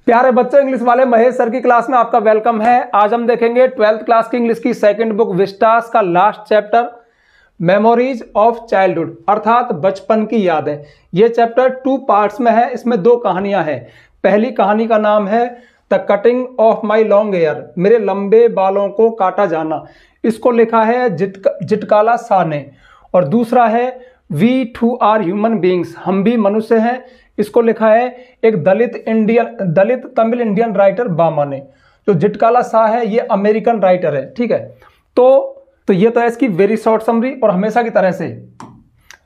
प्यारे बच्चों, इंग्लिश वाले महेश सर की क्लास में आपका वेलकम है। आज हम देखेंगे 12th क्लास की इंग्लिश की सेकंड बुक विस्टास का last chapter memories of childhood अर्थात बचपन की यादें। ये चैप्टर 2 पार्ट्स में है। इसमें 2 कहानियां हैं। पहली कहानी का नाम है the cutting of my long hair, मेरे लंबे बालों को काटा जाना। इसको लिखा है जिटकाला शाह ने। और दूसरा है we too are human beings, हम भी मनुष्य हैं। इसको लिखा है एक दलित तमिल इंडियन राइटर बामा ने। जो जिटकाला शाह है ये अमेरिकन राइटर है, ठीक है। तो ये तो है इसकी वेरी शॉर्ट समरी। और हमेशा की तरह से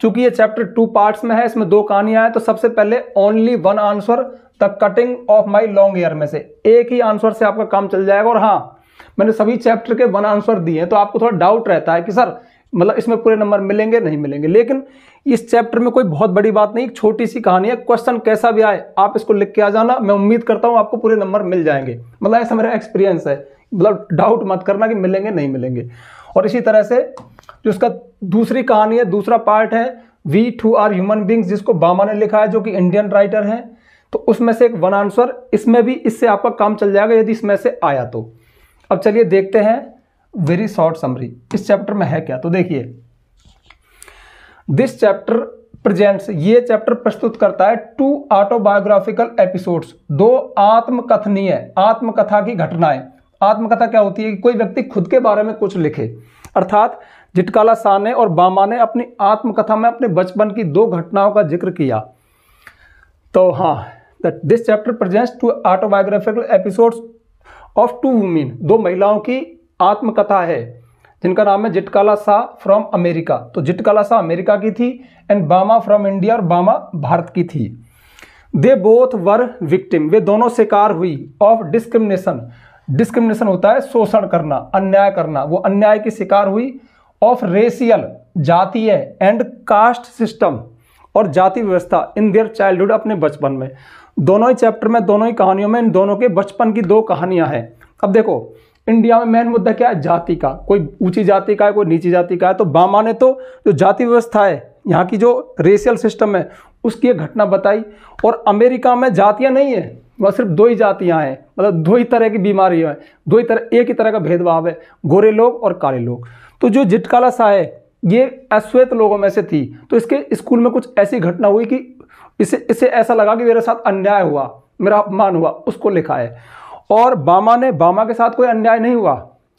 चूंकि ये चैप्टर 2 पार्ट्स में है, इसमें 2 कहानियां हैं, तो सबसे पहले only one answer the cutting of my long hair में से एक ही आंसर से आपका काम चल जाएगा। और हाँ, मैंने सभी चैप्टर के 1 आंसर दिए हैं, तो आपको थोड़ा डाउट रहता है कि सर मतलब इसमें पूरे नंबर मिलेंगे नहीं मिलेंगे, लेकिन इस चैप्टर में कोई बहुत बड़ी बात नहीं, छोटी सी कहानी है। क्वेश्चन कैसा भी आए आप इसको लिख के आ जाना, मैं उम्मीद करता हूं आपको पूरे नंबर मिल जाएंगे। मतलब ऐसा मेरा एक्सपीरियंस है, मतलब डाउट मत करना कि मिलेंगे नहीं मिलेंगे। और इसी तरह से जो उसका दूसरी कहानी है, दूसरा पार्ट है we too are human beings, जिसको बामा ने लिखा है जो कि इंडियन राइटर है। तो उसमें से एक 1 आंसर, इसमें भी इससे आपका काम चल जाएगा यदि इसमें से आया तो। अब चलिए देखते हैं वेरी शॉर्ट समरी इस चैप्टर में है क्या। तो देखिए, दिस चैप्टर प्रेजेंट्स, ये चैप्टर प्रस्तुत करता है 2 ऑटोबायोग्राफिकल एपिसोड्स, 2 आत्मकथा की घटनाएं। आत्मकथा क्या होती है कि कोई व्यक्ति खुद के बारे में कुछ लिखे। अर्थात जिटकाला शाह ने और बामा ने अपनी आत्मकथा में अपने बचपन की 2 घटनाओं का जिक्र किया। तो हाँ, this chapter presents 2 autobiographical episodes of 2 women, 2 महिलाओं की आत्मकथा है जिनका नाम है जिटकाला शाह फ्रॉम अमेरिका। तो जिटकाला शाह अमेरिका की थी एंड बामा फ्रॉम इंडिया, और बामा भारत की थी। दे बोथ वर विक्टिम, वे दोनों शिकार हुई ऑफ डिस्क्रिमिनेशन। डिस्क्रिमिनेशन होता है शोषण करना, अन्याय करना, वो अन्याय की शिकार हुई। ऑफ रेशियल, जातीय, एंड कास्ट सिस्टम, और जाति व्यवस्था इन देयर चाइल्डहुड, अपने बचपन में। दोनों ही चैप्टर में, दोनों ही कहानियों में इन दोनों के बचपन की 2 कहानियां हैं। अब देखो, इंडिया में मेन मुद्दा क्या है? जाति का। कोई ऊंची जाति का है, कोई नीची जाति का है। तो बामा ने तो जो जाति व्यवस्था है, यहाँ की जो रेशियल सिस्टम है, उसकी एक घटना बताई। और अमेरिका में जातियां नहीं है, वह सिर्फ 2 ही जातियां हैं, मतलब 2 ही तरह की बीमारियां हैं, 2 ही तरह, एक ही तरह का भेदभाव है, गोरे लोग और काले लोग। तो जो जिटकाला शाह है ये अश्वेत लोगों में से थी। तो इसके स्कूल में कुछ ऐसी घटना हुई कि इसे ऐसा लगा कि मेरे साथ अन्याय हुआ, मेरा अपमान हुआ, उसको लिखा है। और बामा के साथ कोई अन्याय नहीं हुआ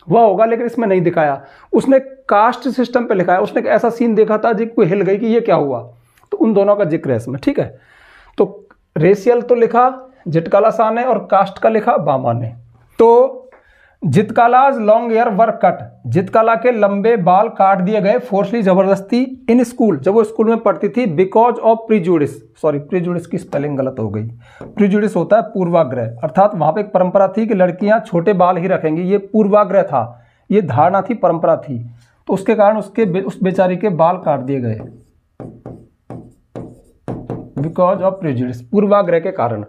होगा, लेकिन इसमें नहीं दिखाया। उसने कास्ट सिस्टम पे लिखा है। उसने एक ऐसा सीन देखा था जो कोई हिल गई कि ये क्या हुआ। तो उन दोनों का जिक्र है इसमें, ठीक है। तो रेशियल तो लिखा जिटकाला शाह ने और कास्ट का लिखा बामा ने। तो जिटकालाज लॉन्ग हेयर वर कट, जिटकाला के लंबे बाल काट दिए गए फोर्सली, जबरदस्ती, इन स्कूल, जब वो स्कूल में पढ़ती थी, because of prejudice. Sorry, prejudice की स्पेलिंग गलत हो गई। प्रीजुडिस होता है पूर्वाग्रह, अर्थात वहां पे एक परंपरा थी कि लड़कियां छोटे बाल ही रखेंगी। ये पूर्वाग्रह था, ये धारणा थी, परंपरा थी। तो उसके कारण उस बेचारी के बाल काट दिए गए बिकॉज ऑफ प्रीजुडिस, पूर्वाग्रह के कारण।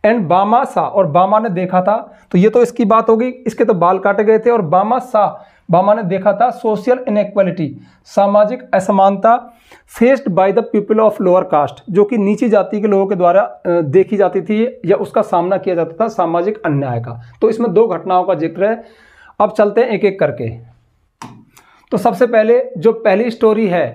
एंड बामा शाह, और बामा ने देखा था, तो ये तो इसकी बात हो गई, इसके तो बाल काटे गए थे। और बामा ने देखा था सोशल इनइक्वालिटी, सामाजिक असमानता, faced by the people of lower caste, जो कि नीची जाति के लोगों के द्वारा देखी जाती थी या उसका सामना किया जाता था, सामाजिक अन्याय का। तो इसमें 2 घटनाओं का जिक्र है। अब चलते हैं एक एक करके। तो सबसे पहले जो पहली स्टोरी है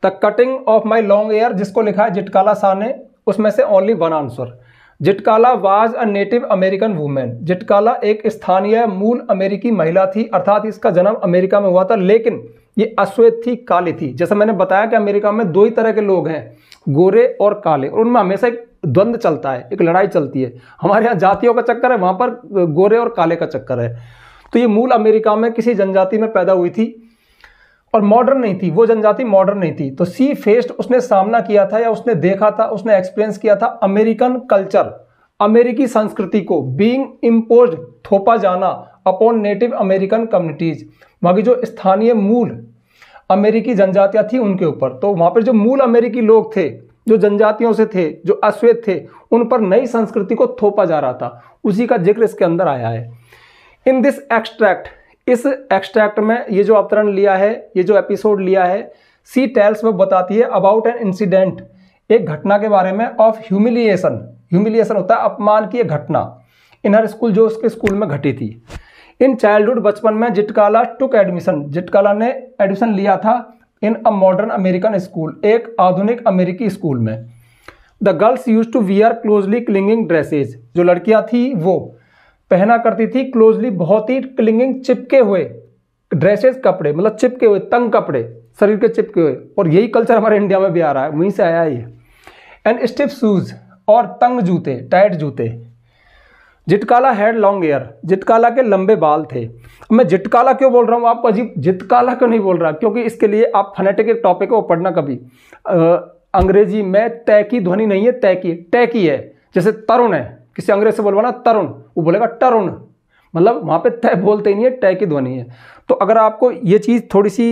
the cutting of my long hair, जिसको लिखा है जिटकाला शाह ने, उसमें से only 1 answer. Zitkala was a native American woman, Zitkala एक स्थानीय मूल अमेरिकी महिला थी, अर्थात इसका जन्म अमेरिका में हुआ था, लेकिन ये अश्वेत थी, काली थी। जैसे मैंने बताया कि अमेरिका में 2 ही तरह के लोग हैं, गोरे और काले, और उनमें हमेशा एक द्वंद्व चलता है, एक लड़ाई चलती है। हमारे यहाँ जातियों का चक्कर है, वहां पर गोरे और काले का चक्कर है। तो ये मूल अमेरिका में किसी जनजाति में पैदा हुई थी और मॉडर्न नहीं थी, वो जनजाति मॉडर्न नहीं थी। तो सी फेस्ड, उसने सामना किया था या उसने देखा था, उसने एक्सपीरियंस किया था अमेरिकन कल्चर, अमेरिकी संस्कृति को, बीइंग इम्पोज्ड, थोपा जाना, अपॉन नेटिव अमेरिकन कम्युनिटीज, वहां की जो स्थानीय मूल अमेरिकी जनजातियां थी उनके ऊपर। तो वहां पर जो मूल अमेरिकी लोग थे, जो जनजातियों से थे, जो अश्वेत थे, उन पर नई संस्कृति को थोपा जा रहा था, उसी का जिक्र इसके अंदर आया है। इन दिस एक्सट्रैक्ट, इस एक्सट्रैक्ट में ये जो अवतरण लिया है, ये जो एपिसोड लिया है, सी टेल्स, वो बताती है अबाउट एन इंसिडेंट, एक घटना के बारे में, ऑफ ह्यूमिलिएशन, ह्यूमिलिएशन होता है अपमान की एक घटना, इन हर स्कूल, जो उसके स्कूल में घटी थी। इन चाइल्डहुड, बचपन में जिटकाला टुक एडमिशन, जिटकाला ने एडमिशन लिया था in a modern American school, एक आधुनिक अमेरिकी स्कूल में। The girls use to wear closely clinging dresses, जो लड़कियां थी वो पहना करती थी क्लोजली, बहुत ही क्लिंगिंग, चिपके हुए, ड्रेसेज कपड़े मतलब चिपके हुए, तंग कपड़े, शरीर के चिपके हुए। और यही कल्चर हमारे इंडिया में भी आ रहा है, वहीं से आया है ये। एंड स्टिफ शूज, और तंग जूते, टाइट जूते। जिटकाला हैड लॉन्ग हेयर, जिटकाला के लंबे बाल थे। मैं जिटकाला क्यों बोल रहा हूँ आपको अजीब, जितकाला क्यों नहीं बोल रहा, क्योंकि इसके लिए आप फनेटिक एक टॉपिक है वो पढ़ना कभी। अंग्रेजी में तय की ध्वनि नहीं है, तय की, तय की है। जैसे तरुण है, किसी अंग्रेज से बोलवाना तरुण, वो बोलेगा टरुण, मतलब वहाँ पे तय बोलते ही नहीं है, तय की ध्वनि है। तो अगर आपको ये चीज़ थोड़ी सी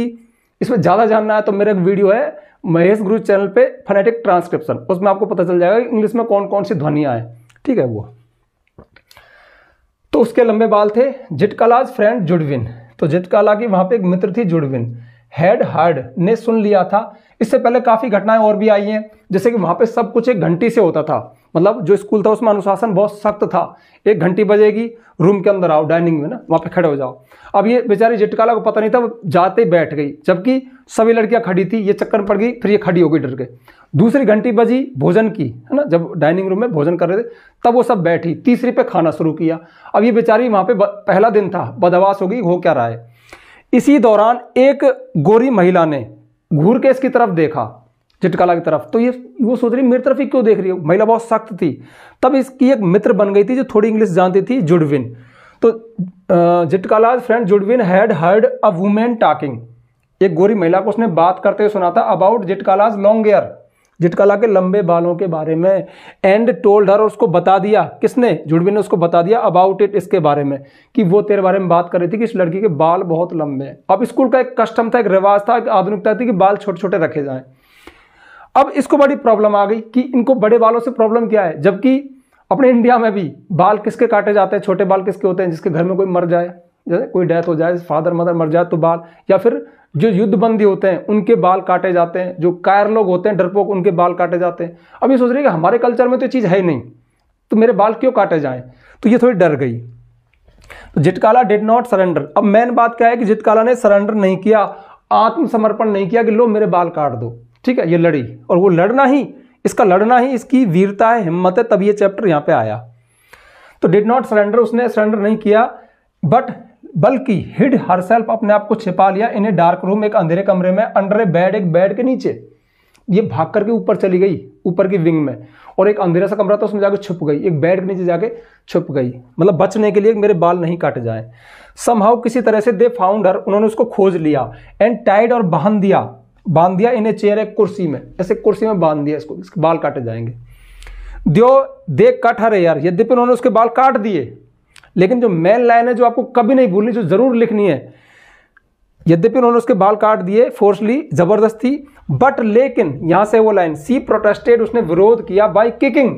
इसमें ज़्यादा जानना है तो मेरा एक वीडियो है महेश गुरु चैनल पे, फनेटिक ट्रांसक्रिप्शन, उसमें आपको पता चल जाएगा इंग्लिश में कौन कौन सी ध्वनियाँ हैं, ठीक है वो। तो उसके लंबे बाल थे। जिटकालाज फ्रेंड जुडविन, तो जिटकाला की वहाँ पे एक मित्र थी जुडविन। हैड हर्ड, ने सुन लिया था। इससे पहले काफ़ी घटनाएं और भी आई हैं, जैसे कि वहाँ पे सब कुछ एक घंटी से होता था, मतलब जो स्कूल था उसमें अनुशासन बहुत सख्त था। एक घंटी बजेगी, रूम के अंदर आओ, डाइनिंग में ना, वहाँ पे खड़े हो जाओ। अब ये बेचारी जिटकाला को पता नहीं था, वो जाते ही बैठ गई, जबकि सभी लड़कियां खड़ी थी, ये चक्कर में पड़ गई, फिर ये खड़ी हो गई डर के। दूसरी घंटी बजी भोजन की, है ना, जब डाइनिंग रूम में भोजन कर रहे थे तब वो सब बैठी। तीसरी पे खाना शुरू किया। अब ये बेचारी वहाँ पे पहला दिन था, बदहवास हो गई, हो क्या रहा है। इसी दौरान एक गोरी महिला ने घूर के इसकी तरफ देखा, जिटकाला की तरफ, तो ये वो सोच रही मेरी तरफ ही क्यों देख रही है, महिला बहुत सख्त थी। तब इसकी एक मित्र बन गई थी जो थोड़ी इंग्लिश जानती थी, जुडविन। तो Zitkala's friend Judewin had heard a woman talking, एक गोरी महिला को उसने बात करते हुए सुना था, अबाउट जिटकालाज लॉन्ग हेयर, जिटकाला के लंबे बालों के बारे में। एंड टोल्ड हर, और उसको बता दिया, किसने, जुडविन ने उसको बता दिया, अबाउट इट, इसके बारे में, कि वो तेरे बारे में बात कर रही थी कि इस लड़की के बाल बहुत लंबे हैं। अब स्कूल का एक कस्टम था, एक रिवाज था, एक आधुनिकता थी कि बाल छोटे छोटे रखे जाएं। अब इसको बड़ी प्रॉब्लम आ गई कि इनको बड़े बालों से प्रॉब्लम क्या है, जबकि अपने इंडिया में भी बाल किसके काटे जाते हैं, छोटे बाल किसके होते हैं, जिसके घर में कोई मर जाए, जैसे कोई डेथ हो जाए, फादर मदर मर जाए तो बाल, या फिर जो युद्धबंदी होते हैं उनके बाल काटे जाते हैं, जो कायर लोग होते हैं डरपोक, उनके बाल काटे जाते हैं। अब ये सोच रही है कि हमारे कल्चर में तो ये चीज़ है ही नहीं, तो मेरे बाल क्यों काटे जाएं, तो ये थोड़ी डर गई। तो जिटकाला डिड नॉट सरेंडर। अब मेन बात क्या है कि जिटकाला ने सरेंडर नहीं किया, आत्मसमर्पण नहीं किया कि लो मेरे बाल काट दो, ठीक है। ये लड़ी, और वो लड़ना ही, इसका लड़ना ही इसकी वीरता है, हिम्मत है, तब ये चैप्टर यहाँ पे आया। तो डिड नॉट सरेंडर, उसने सरेंडर नहीं किया, बल्कि हिड हरसेल्फ, अपने आप को छिपा लिया, इन ए डार्क रूम, एक अंधेरे कमरे में, अंडर ए बेड, एक बेड के नीचे। ये भाग करके ऊपर चली गई, ऊपर की विंग में, और एक अंधेरा सा कमरा था उसमें जाके छुप गई, एक बेड के नीचे जाके छुप गई, मतलब बचने के लिए मेरे बाल नहीं काटे जाए। समहाउ, किसी तरह से, दे फाउंड हर, उन्होंने उसको खोज लिया, एंड टाइड, और बांध दिया इन ए चेयर, एक कुर्सी में, ऐसे कुर्सी में बांध दिया इसको, इसके बाल काटे जाएंगे। दे कट हर हेयर, यद्यपि उन्होंने उसके बाल काट दिए, लेकिन जो मेन लाइन है जो आपको कभी नहीं भूलनी, जो जरूर लिखनी है, यद्यपि उन्होंने उसके बाल काट दिए फोर्सली, जबरदस्ती, बट लेकिन यहां से वो लाइन, सी प्रोटेस्टेड, उसने विरोध किया, बाय किकिंग,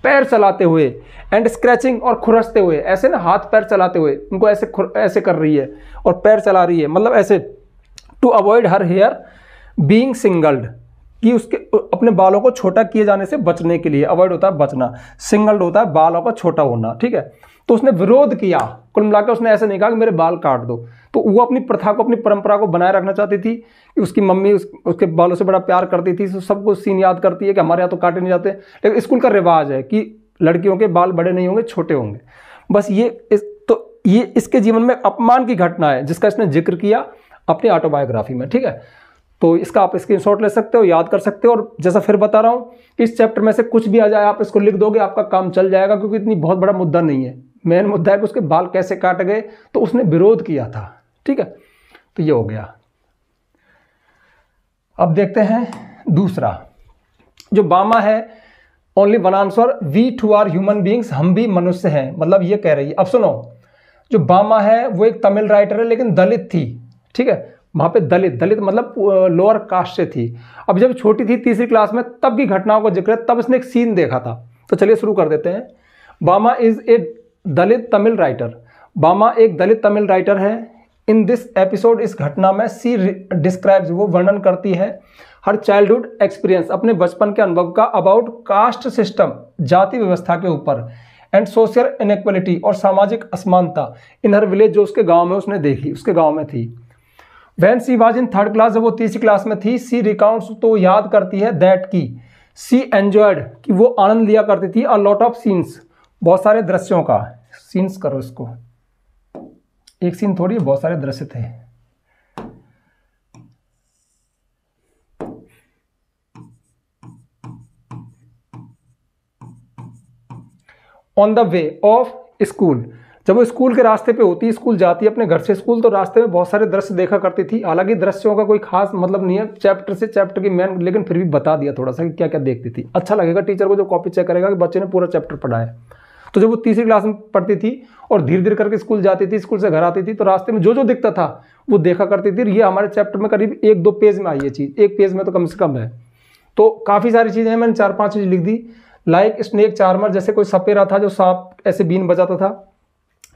पैर चलाते हुए, एंड स्क्रैचिंग, और खुरसते हुए, ऐसे ना हाथ पैर चलाते हुए, उनको ऐसे कर रही है और पैर चला रही है, मतलब ऐसे, to avoid her hair being singled, कि उसके अपने बालों को छोटा किए जाने से बचने के लिए, अवॉइड होता है बचना, सिंगल्ड होता है बालों का छोटा होना, ठीक है। तो उसने विरोध किया, कुल मिलाकर उसने ऐसे नहीं कहा कि मेरे बाल काट दो। तो वो अपनी प्रथा को, अपनी परंपरा को बनाए रखना चाहती थी कि उसकी मम्मी उसके बालों से बड़ा प्यार करती थी, तो सबको सीन याद करती है कि हमारे यहाँ तो काटे नहीं जाते, लेकिन स्कूल का रिवाज है कि लड़कियों के बाल बड़े नहीं होंगे, छोटे होंगे। बस ये इसके जीवन में अपमान की घटना है जिसका इसने जिक्र किया अपनी ऑटोबायोग्राफी में, ठीक है। तो इसका आप स्क्रीनशॉट ले सकते हो, याद कर सकते हो, और जैसा फिर बता रहा हूँ, इस चैप्टर में से कुछ भी आ जाए आप इसको लिख दोगे, आपका काम चल जाएगा, क्योंकि इतनी बहुत बड़ा मुद्दा नहीं है। मेन मुद्दा है कि उसके बाल कैसे काटे गए, तो उसने विरोध किया था, ठीक है। तो ये हो गया। अब देखते हैं दूसरा, जो बामा है, only one answer, we too are human beings, हम भी मनुष्य हैं, मतलब ये कह रही है। अब सुनो, जो बामा है वो एक तमिल राइटर है, लेकिन दलित थी, ठीक है। वहाँ पे दलित मतलब लोअर कास्ट से थी। अब जब छोटी थी, तीसरी क्लास में, तब की घटनाओं का जिक्र है, तब इसने एक सीन देखा था। तो चलिए शुरू कर देते हैं। बामा is a Dalit Tamil writer, बामा एक दलित तमिल राइटर है। इन दिस एपिसोड, इस घटना में, सी डिस्क्राइब्स, वो वर्णन करती है, हर चाइल्डहुड एक्सपीरियंस, अपने बचपन के अनुभव का, अबाउट कास्ट सिस्टम, जाति व्यवस्था के ऊपर, एंड सोशल इनइक्वलिटी, और सामाजिक असमानता इन हर विलेज, जो उसके गांव में उसने देखी, उसके गांव में थी। When she was in third class, जब वो तीसरी क्लास में थी, सी रिकाउंट्स, तो वो याद करती है, दैट की सी एंजॉयड, कि वो आनंद लिया करती थी, अ लॉट ऑफ सीन्स, बहुत सारे दृश्यों का, सीन्स करो इसको, एक सीन थोड़ी, बहुत सारे दृश्य थे। On the way of school, जब वो स्कूल के रास्ते पे होती, स्कूल जाती है अपने घर से स्कूल, तो रास्ते में बहुत सारे दृश्य देखा करती थी। हालांकि दृश्यों का कोई खास मतलब नहीं है चैप्टर से चैप्टर की मैन, लेकिन फिर भी बता दिया थोड़ा सा कि क्या क्या देखती थी। अच्छा लगेगा टीचर को जो कॉपी चेक करेगा कि बच्चे ने पूरा चैप्टर पढ़ा है। तो जब वो तीसरी क्लास में पढ़ती थी और धीरे धीरे करके स्कूल जाती थी, स्कूल से घर आती थी, तो रास्ते में जो जो दिखता था वो देखा करती थी। ये हमारे चैप्टर में करीब 1-2 पेज में आई ये चीज़, एक पेज में तो कम से कम है। तो काफ़ी सारी चीज़ें हैं, मैंने 4-5 चीज़ लिख दी। लाइक स्नेक चार्मर, जैसे कोई सपेरा था जो सांप ऐसे बीन बजाता था।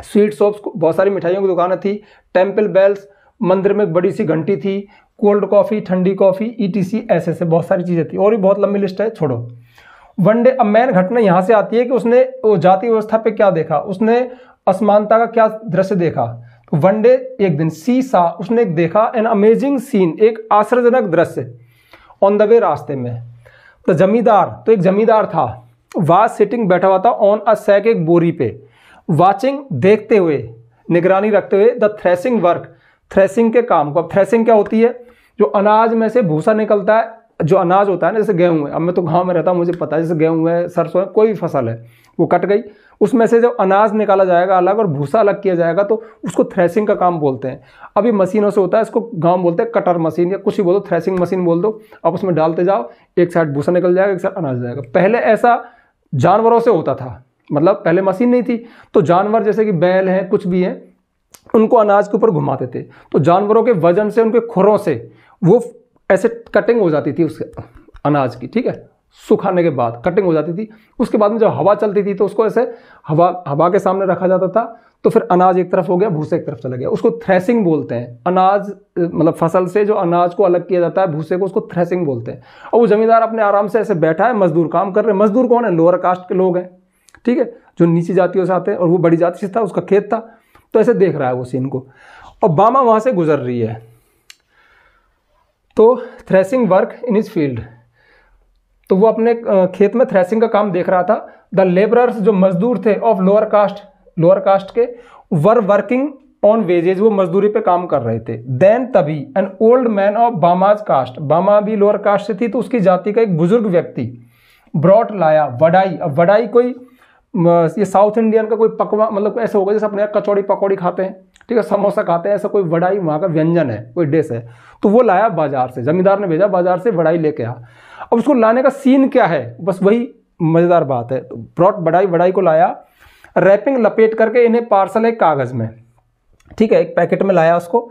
स्वीट शॉप्स, बहुत सारी मिठाइयों की दुकानें थी। टेम्पल बेल्स, मंदिर में एक बड़ी सी घंटी थी। कोल्ड कॉफ़ी, ठंडी कॉफ़ी, ETC, ऐसे ऐसे बहुत सारी चीज़ें थी, और भी बहुत लंबी लिस्ट है, छोड़ो। वन डे, अब मेन घटना यहाँ से आती है कि उसने वो जाति व्यवस्था पे क्या देखा, उसने असमानता का क्या दृश्य देखा। तो वन डे, एक दिन, सी सा, उसने एक देखा, एन अमेजिंग सीन, एक आश्चर्यजनक दृश्य, ऑन द वे, रास्ते में। तो जमींदार, तो एक जमींदार था, वाज सिटिंग, बैठा हुआ था, ऑन अ सैक, एक बोरी पे, वाचिंग, देखते हुए, निगरानी रखते हुए, द थ्रेसिंग वर्क, थ्रेसिंग के काम को। अब थ्रेसिंग क्या होती है, जो अनाज में से भूसा निकलता है, जो अनाज होता है ना, जैसे गेहूं है, अब मैं तो गांव में रहता हूँ, मुझे पता है, जैसे गेहूं है, सरसों है, कोई भी फसल है, वो कट गई, उसमें से जब अनाज निकाला जाएगा अलग और भूसा अलग किया जाएगा, तो उसको थ्रेसिंग का काम बोलते हैं। अभी मशीनों से होता है, इसको गाँव बोलते हैं कटर मशीन, या कुछ ही बोलो, थ्रेसिंग मशीन बोल दो। अब उसमें डालते जाओ, एक साइड भूसा निकल जाएगा, एक साइड अनाज जाएगा। पहले ऐसा जानवरों से होता था, मतलब पहले मशीन नहीं थी, तो जानवर जैसे कि बैल हैं, कुछ भी हैं, उनको अनाज के ऊपर घुमाते थे, तो जानवरों के वजन से, उनके खुरों से वो ऐसे कटिंग हो जाती थी उसके अनाज की, ठीक है, सुखाने के बाद कटिंग हो जाती थी। उसके बाद में जब हवा चलती थी तो उसको ऐसे हवा के सामने रखा जाता था, तो फिर अनाज एक तरफ हो गया, भूसे एक तरफ चला गया, उसको थ्रेसिंग बोलते हैं। अनाज मतलब फसल से जो अनाज को अलग किया जाता है, भूसे को, उसको थ्रेसिंग बोलते हैं। और वो जमींदार अपने आराम से ऐसे बैठा है, मजदूर काम कर रहे हैं। मजदूर कौन है, लोअर कास्ट के लोग हैं, ठीक है, जो नीची जातियों से आते हैं, और वो बड़ी जाति से था, उसका खेत था, तो ऐसे देख रहा है वो सीन को। और बामा वहां से गुजर रही है, तो threshing work in his field, तो वो अपने खेत में थ्रेसिंग का काम देख रहा था। द लेबरर्स, जो मजदूर थे, ऑफ लोअर कास्ट के, वर वर्किंग ऑन वेजेज, वो मजदूरी पे काम कर रहे थे। देन, तभी, an old man of Bama's caste, Bama भी लोअर कास्ट से थी, तो उसकी जाति का एक बुजुर्ग व्यक्ति, ब्रॉट, लाया, वडाई। अब वडाई कोई, ये साउथ इंडियन का कोई पकवान, मतलब ऐसा होगा जैसे अपने यहाँ कचौड़ी पकौड़ी खाते हैं, ठीक है, समोसा खाते हैं, ऐसा कोई वडाई वहाँ का व्यंजन है, कोई डिश है, तो वो लाया बाजार से, जमींदार ने भेजा बाजार से, वडाई लेके आ। अब उसको लाने का सीन क्या है, बस वही मजेदार बात है। तो ब्रॉट, वडाई को लाया, रैपिंग, लपेट करके, इन्हें पार्सल, एक कागज में, ठीक है, एक पैकेट में लाया उसको।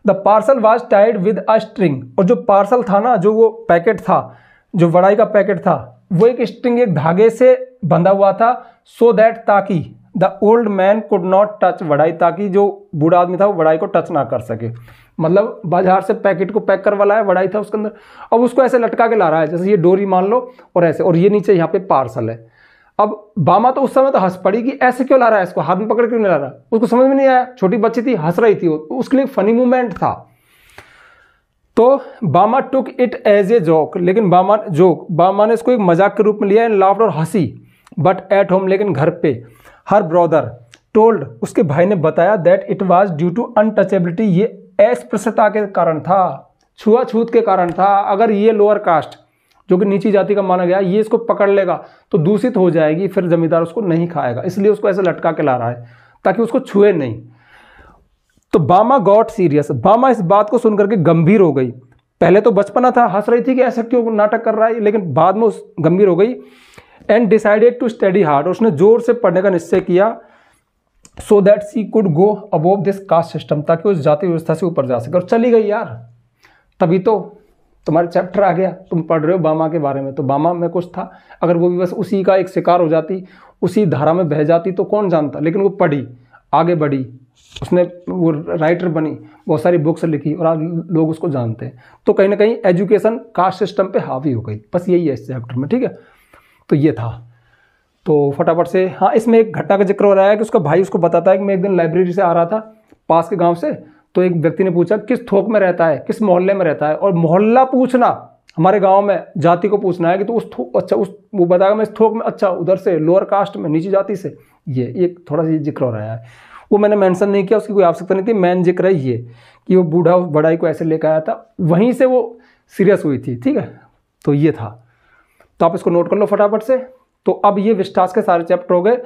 The parcel was tied with a string, और जो पार्सल था ना, जो वो पैकेट था, जो वडाई का पैकेट था, वो एक स्ट्रिंग, एक धागे से बंधा हुआ था, सो दैट, ताकि, the old man could not touch vadai, ताकि जो बूढ़ा आदमी था वो वडाई को टच ना कर सके। मतलब बाजार से पैकेट को पैक करवा लाया, वडाई था उसके अंदर, अब उसको ऐसे लटका के ला रहा है, जैसे ये डोरी मान लो, और ऐसे, और ये नीचे यहाँ पे पार्सल है। अब बामा तो उस समय तो हंस पड़ी कि ऐसे क्यों ला रहा है, इसको हाथ में पकड़ क्यों नहीं ला रहा, उसको समझ में नहीं आया, छोटी बच्ची थी, हंस रही थी वो, उसके लिए फनी मूवमेंट था। तो Bama took it as a joke, लेकिन बामा ने इसको एक मजाक के रूप में लिया, एंड लाफ्ड, और हंसी। बट एट होम, लेकिन घर पे, हर ब्रदर टोल्ड, उसके भाई ने बताया, that it was due to untouchability, ये अस्पृश्यता के कारण था, छुआछूत के कारण था। अगर ये लोअर कास्ट, जो कि नीची जाति का माना गया, ये इसको पकड़ लेगा तो दूषित हो जाएगी, फिर जमींदार उसको नहीं खाएगा, इसलिए उसको ऐसे लटका के ला रहा है ताकि उसको छुए नहीं। तो बामा गॉट सीरियस, बामा इस बात को सुनकर के गंभीर हो गई। पहले तो बचपना था, हंस रही थी कि ऐसा क्यों नाटक कर रहा है, लेकिन बाद में उस गंभीर हो गई। And decided to study hard, उसने जोर से पढ़ने का निश्चय किया, so that she could go above this caste system, ताकि उस जाति व्यवस्था से ऊपर जा सके। और चली गई यार, तभी तो तुम्हारे चैप्टर आ गया, तुम पढ़ रहे हो बामा के बारे में, तो बामा में कुछ था, अगर वो भी बस उसी का एक शिकार हो जाती, उसी धारा में बह जाती, तो कौन जानता। लेकिन वो पढ़ी, आगे बढ़ी, उसने, वो राइटर बनी, बहुत सारी बुक्स लिखी, और आज लोग उसको जानते हैं। तो कहीं ना कहीं एजुकेशन कास्ट सिस्टम पे हावी हो गई, बस यही है इस चैप्टर में, ठीक है। तो ये था, तो फटाफट से, हाँ इसमें एक घटना का जिक्र हो रहा है कि उसका भाई उसको बताता है कि मैं एक दिन लाइब्रेरी से आ रहा था पास के गांव से, तो एक व्यक्ति ने पूछा किस थोक में रहता है, किस मोहल्ले में रहता है। और मोहल्ला पूछना हमारे गांव में जाति को पूछना है कि तो अच्छा उस वो बताएगा मैं इस थोक में, अच्छा उधर से लोअर कास्ट में, नीची जाति से। ये थोड़ा सा जिक्र हो रहा है, वो मैंने मेंशन नहीं किया, उसकी कोई आवश्यकता नहीं थी। मेन जिक्र है ये कि वो बूढ़ा उस बड़ाई को ऐसे लेकर आया था, वहीं से वो सीरियस हुई थी। ठीक है, तो ये था, तो आप इसको नोट कर लो फटाफट से। तो अब ये विस्टास के सारे चैप्टर हो गए,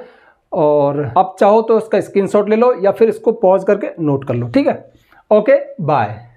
और आप चाहो तो इसका स्क्रीनशॉट ले लो या फिर इसको पॉज करके नोट कर लो। ठीक है, ओके बाय।